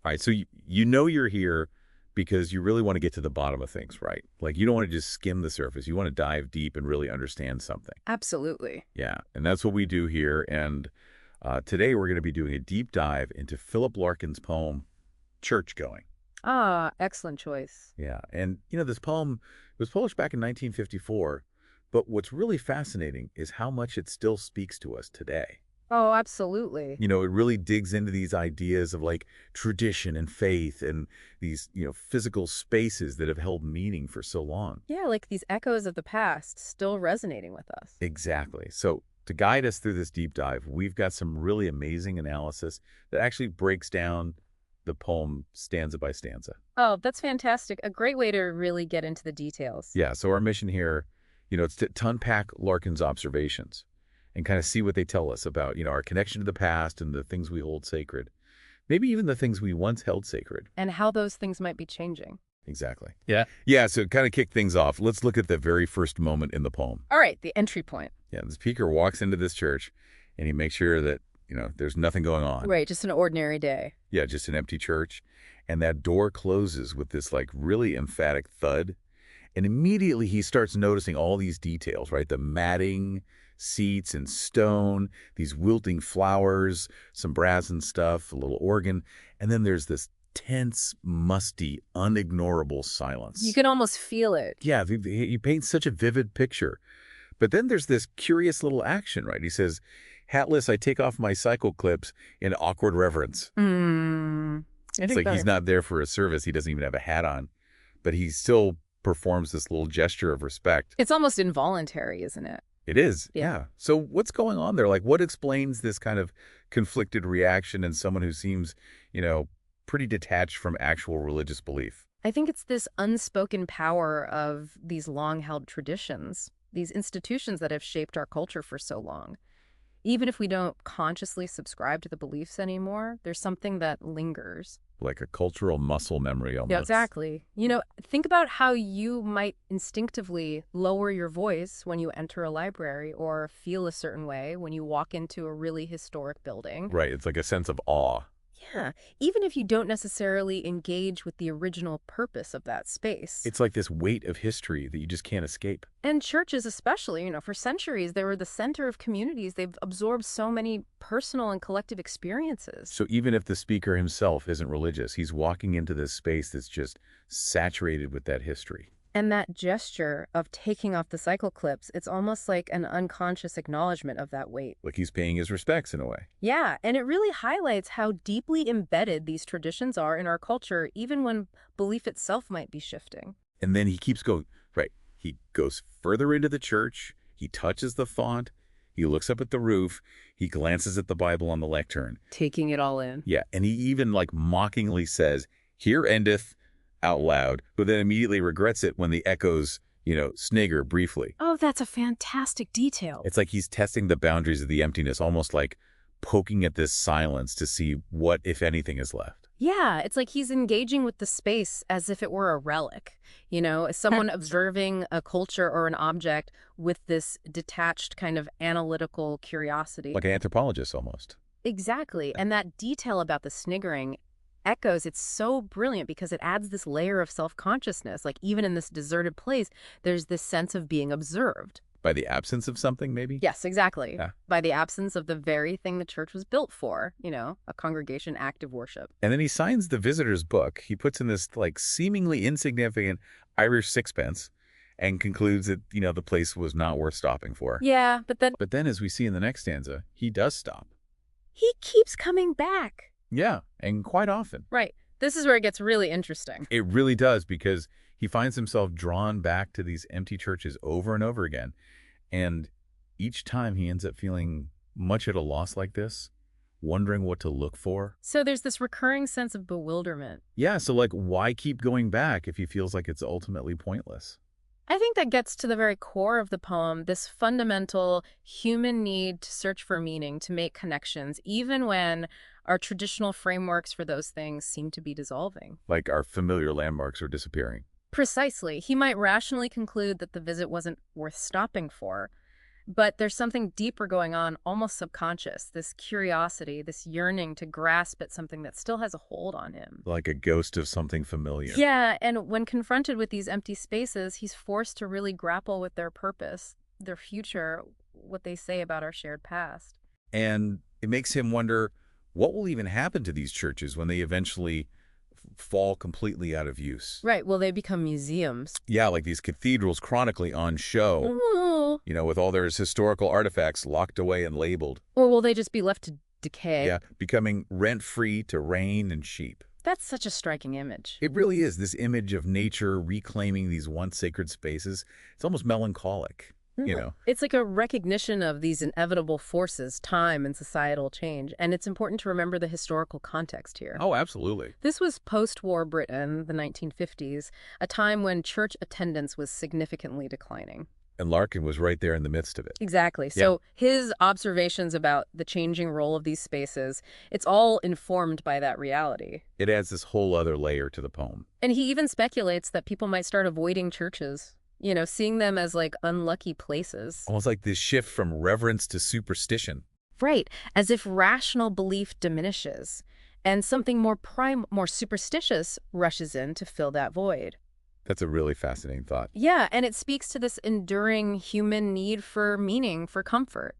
All right, so you know you're here because you really want to get to the bottom of things, right? Like you don't want to just skim the surface. You want to dive deep and really understand something. Absolutely. Yeah, and that's what we do here. And today we're going to be doing a deep dive into Philip Larkin's poem, Church Going. Ah, excellent choice. Yeah, and this poem was published back in 1954, but what's really fascinating is how much it still speaks to us today. Oh, absolutely. It really digs into these ideas of like tradition and faith and these, physical spaces that have held meaning for so long. Yeah, like these echoes of the past still resonating with us. Exactly. So to guide us through this deep dive, we've got some really amazing analysis that actually breaks down the poem stanza by stanza. Oh, that's fantastic. A great way to really get into the details. Yeah, so our mission here, it's to unpack Larkin's observations and kind of see what they tell us about, our connection to the past and the things we hold sacred. Maybe even the things we once held sacred. And how those things might be changing. Exactly. Yeah. Yeah, so kind of kick things off, let's look at the very first moment in the poem. All right, the entry point. Yeah, the speaker walks into this church and he makes sure that, there's nothing going on. Right, just an ordinary day. Yeah, just an empty church. And that door closes with this like really emphatic thud. And immediately he starts noticing all these details, right? The matting, seats and stone, these wilting flowers, some brass and stuff, a little organ. And then there's this tense, musty, unignorable silence. You can almost feel it. Yeah, he paints such a vivid picture. But then there's this curious little action, right? He says, hatless, I take off my cycle clips in awkward reverence. It's like he's not there for a service. He doesn't even have a hat on. But he still performs this little gesture of respect. It's almost involuntary, isn't it? It is, Yeah. yeah. So what's going on there? Like, what explains this kind of conflicted reaction in someone who seems, pretty detached from actual religious belief? I think it's this unspoken power of these long-held traditions, these institutions that have shaped our culture for so long. Even if we don't consciously subscribe to the beliefs anymore, there's something that lingers. Like a cultural muscle memory almost. Yeah, exactly. Think about how you might instinctively lower your voice when you enter a library or feel a certain way when you walk into a really historic building. Right, it's like a sense of awe. Yeah, even if you don't necessarily engage with the original purpose of that space. It's like this weight of history that you just can't escape. And churches especially, for centuries, they were the center of communities. They've absorbed so many personal and collective experiences. So even if the speaker himself isn't religious, he's walking into this space that's just saturated with that history. And that gesture of taking off the cycle clips, it's almost like an unconscious acknowledgement of that weight. Like he's paying his respects in a way. Yeah, and it really highlights how deeply embedded these traditions are in our culture, even when belief itself might be shifting. And then he keeps going, right, he goes further into the church, he touches the font, he looks up at the roof, he glances at the Bible on the lectern. Taking it all in. Yeah, and he even like mockingly says, "Here endeth," out loud, but then immediately regrets it when the echoes, snigger briefly. Oh, that's a fantastic detail. It's like he's testing the boundaries of the emptiness, almost like poking at this silence to see what, if anything, is left. Yeah, it's like he's engaging with the space as if it were a relic, as someone observing a culture or an object with this detached kind of analytical curiosity. Like an anthropologist almost. Exactly. And that detail about the sniggering echoes, it's so brilliant because it adds this layer of self-consciousness. Like even in this deserted place, there's this sense of being observed. By the absence of something, maybe? Yes, exactly. Yeah. By the absence of the very thing the church was built for, a congregation active worship. And then he signs the visitor's book. He puts in this like seemingly insignificant Irish sixpence and concludes that, the place was not worth stopping for. Yeah, but then as we see in the next stanza, he does stop. He keeps coming back. Yeah, and quite often. Right. This is where it gets really interesting. It really does, because he finds himself drawn back to these empty churches over and over again. And each time he ends up feeling much at a loss like this, wondering what to look for. So there's this recurring sense of bewilderment. Yeah, so like, why keep going back if he feels like it's ultimately pointless? I think that gets to the very core of the poem, this fundamental human need to search for meaning, to make connections, even when our traditional frameworks for those things seem to be dissolving. Like our familiar landmarks are disappearing. Precisely. He might rationally conclude that the visit wasn't worth stopping for, But there's something deeper going on, almost subconscious, this curiosity, this yearning to grasp at something that still has a hold on him. Like a ghost of something familiar. Yeah, and when confronted with these empty spaces, he's forced to really grapple with their purpose, their future, what they say about our shared past. And it makes him wonder what will even happen to these churches when they eventually fall completely out of use. Right, will they become museums? Yeah, like these cathedrals chronically on show, Ooh. with all their historical artifacts locked away and labeled. Or will they just be left to decay? Yeah, becoming rent-free to rain and sheep. That's such a striking image. It really is, this image of nature reclaiming these once sacred spaces. It's almost melancholic. It's like a recognition of these inevitable forces, time and societal change, and it's important to remember the historical context here. Oh, absolutely. This was post-war Britain, the 1950s, a time when church attendance was significantly declining. And Larkin was right there in the midst of it. Exactly. So his observations about the changing role of these spaces, it's all informed by that reality. It adds this whole other layer to the poem. And he even speculates that people might start avoiding churches, seeing them as like unlucky places. Almost like this shift from reverence to superstition. Right, as if rational belief diminishes and something more superstitious rushes in to fill that void. That's a really fascinating thought. Yeah, and it speaks to this enduring human need for meaning, for comfort.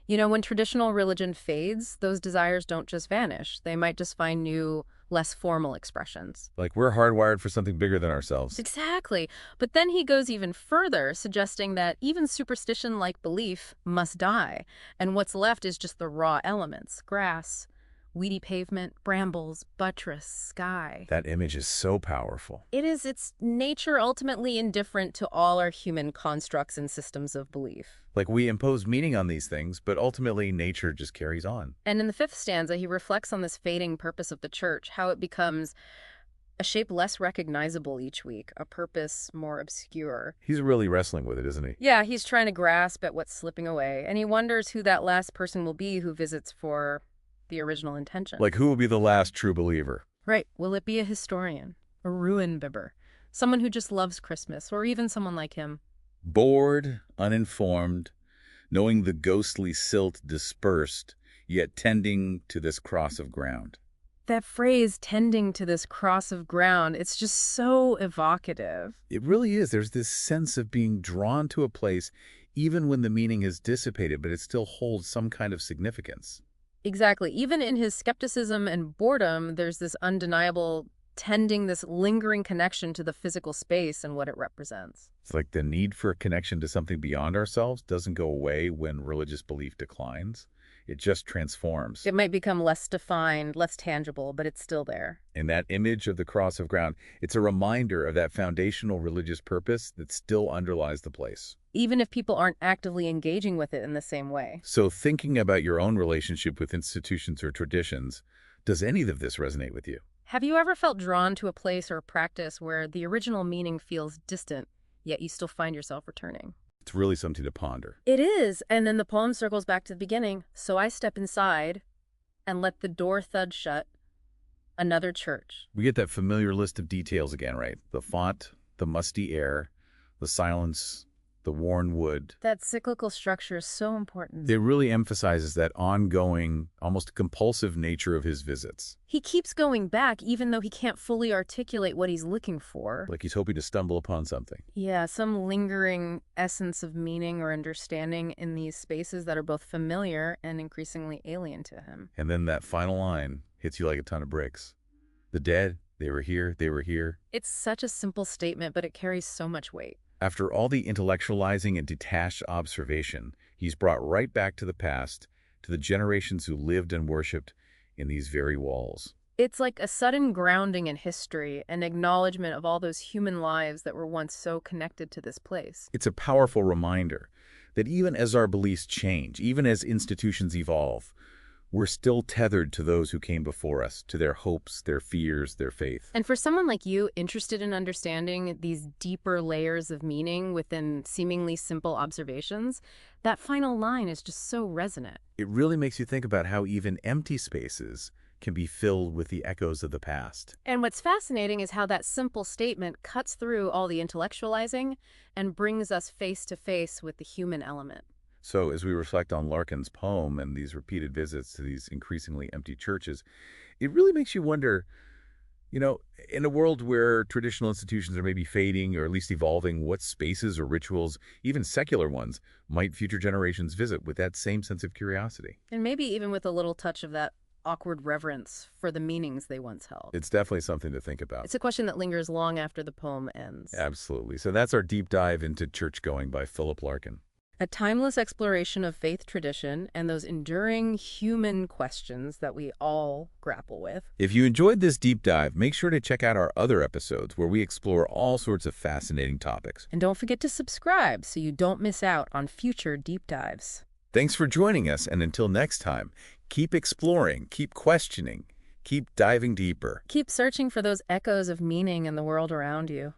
When traditional religion fades, those desires don't just vanish. They might just find new, less formal expressions. Like we're hardwired for something bigger than ourselves. Exactly. But then he goes even further, suggesting that even superstition-like belief must die, and what's left is just the raw elements: grass, weedy pavement, brambles, buttress, sky. That image is so powerful. It's nature ultimately indifferent to all our human constructs and systems of belief. Like we impose meaning on these things, but ultimately nature just carries on. And in the fifth stanza, he reflects on this fading purpose of the church, how it becomes a shape less recognizable each week, a purpose more obscure. He's really wrestling with it, isn't he? Yeah, he's trying to grasp at what's slipping away, and he wonders who that last person will be who visits for the original intention. Like who will be the last true believer? Right. Will it be a historian, a ruin bibber, someone who just loves Christmas, or even someone like him? Bored, uninformed, knowing the ghostly silt dispersed, yet tending to this cross of ground. That phrase, tending to this cross of ground, it's just so evocative. It really is. There's this sense of being drawn to a place even when the meaning is dissipated, but it still holds some kind of significance. Exactly. Even in his skepticism and boredom, there's this undeniable tending, this lingering connection to the physical space and what it represents. It's like the need for a connection to something beyond ourselves doesn't go away when religious belief declines. It just transforms. It might become less defined, less tangible, but it's still there. And that image of the cross of ground, it's a reminder of that foundational religious purpose that still underlies the place. Even if people aren't actively engaging with it in the same way. So thinking about your own relationship with institutions or traditions, does any of this resonate with you? Have you ever felt drawn to a place or a practice where the original meaning feels distant, yet you still find yourself returning? It's really something to ponder. It is, and then the poem circles back to the beginning. So I step inside and let the door thud shut. Another church. We get that familiar list of details again, right? The font, the musty air, the silence, the worn wood. That cyclical structure is so important. It really emphasizes that ongoing, almost compulsive nature of his visits. He keeps going back even though he can't fully articulate what he's looking for. Like he's hoping to stumble upon something. Yeah, some lingering essence of meaning or understanding in these spaces that are both familiar and increasingly alien to him. And then that final line hits you like a ton of bricks. The dead, they were here, they were here. It's such a simple statement, but it carries so much weight. After all the intellectualizing and detached observation, he's brought right back to the past, to the generations who lived and worshipped in these very walls. It's like a sudden grounding in history, an acknowledgement of all those human lives that were once so connected to this place. It's a powerful reminder that even as our beliefs change, even as institutions evolve, we're still tethered to those who came before us, to their hopes, their fears, their faith. And for someone like you, interested in understanding these deeper layers of meaning within seemingly simple observations, that final line is just so resonant. It really makes you think about how even empty spaces can be filled with the echoes of the past. And what's fascinating is how that simple statement cuts through all the intellectualizing and brings us face to face with the human element. So as we reflect on Larkin's poem and these repeated visits to these increasingly empty churches, it really makes you wonder, you know, in a world where traditional institutions are maybe fading or at least evolving, what spaces or rituals, even secular ones, might future generations visit with that same sense of curiosity? And maybe even with a little touch of that awkward reverence for the meanings they once held. It's definitely something to think about. It's a question that lingers long after the poem ends. Absolutely. So that's our deep dive into church going by Philip Larkin. A timeless exploration of faith tradition and those enduring human questions that we all grapple with. If you enjoyed this deep dive, make sure to check out our other episodes where we explore all sorts of fascinating topics. And don't forget to subscribe so you don't miss out on future deep dives. Thanks for joining us, and until next time, keep exploring, keep questioning, keep diving deeper. Keep searching for those echoes of meaning in the world around you.